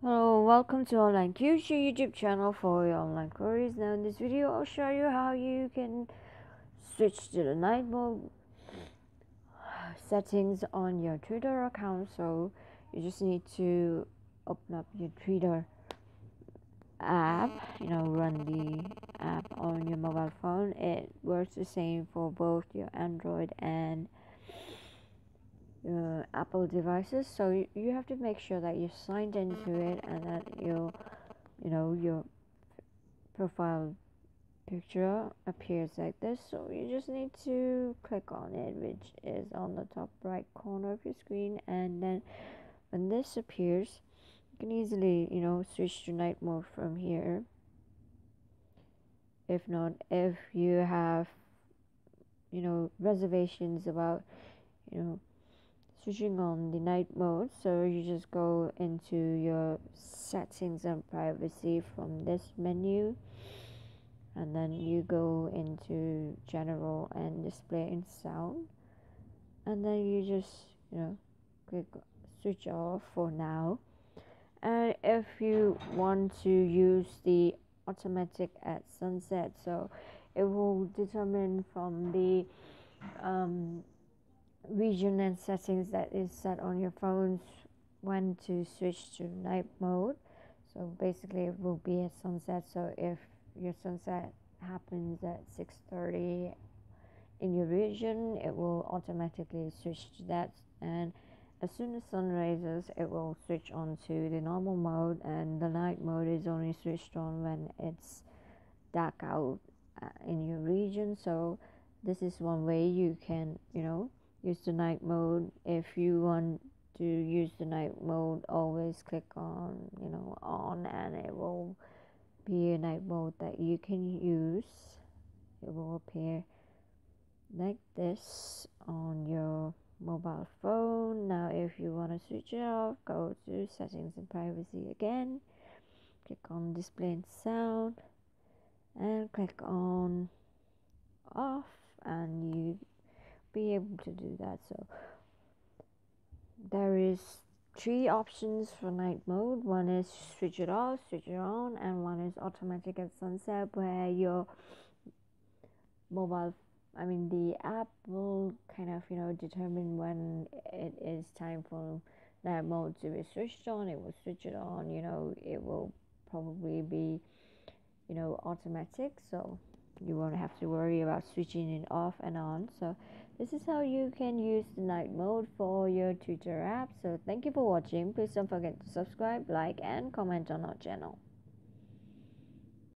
Hello, welcome to Online Q's, your YouTube channel for your online queries. Now in this video I'll show you how you can switch to the night mode settings on your Twitter account. So you just need to open up your Twitter app, run the app on your mobile phone. It works the same for both your Android and Apple devices. So you have to make sure that you're signed into it and that your profile picture appears like this. So you just need to click on it, which is on the top right corner of your screen, and then when this appears you can easily switch to night mode from here. If not, if you have reservations about switching on the night mode, so you just go into your settings and privacy from this menu, and then you go into general and display and sound, and then you just click switch off for now. And if you want to use the automatic at sunset, so it will determine from the region and settings that is set on your phones when to switch to night mode. So basically it will be at sunset. So if your sunset happens at 6:30 in your region, it will automatically switch to that, and as soon as sun rises it will switch on to the normal mode, and the night mode is only switched on when it's dark out in your region. So this is one way you can use the night mode. If you want to use the night mode, always click on on, and it will be a night mode that you can use. It will appear like this on your mobile phone. Now if you want to switch it off, go to settings and privacy again, click on display and sound, and click on off, and you be able to do that. So there is three options for night mode. One is switch it off, switch it on, and one is automatic at sunset, where your mobile the app will kind of determine when it is time for night mode to be switched on. It will switch it on. It will probably be automatic, so you won't have to worry about switching it off and on. So this is how you can use the night mode for your Twitter app. So thank you for watching. Please don't forget to subscribe, like, and comment on our channel.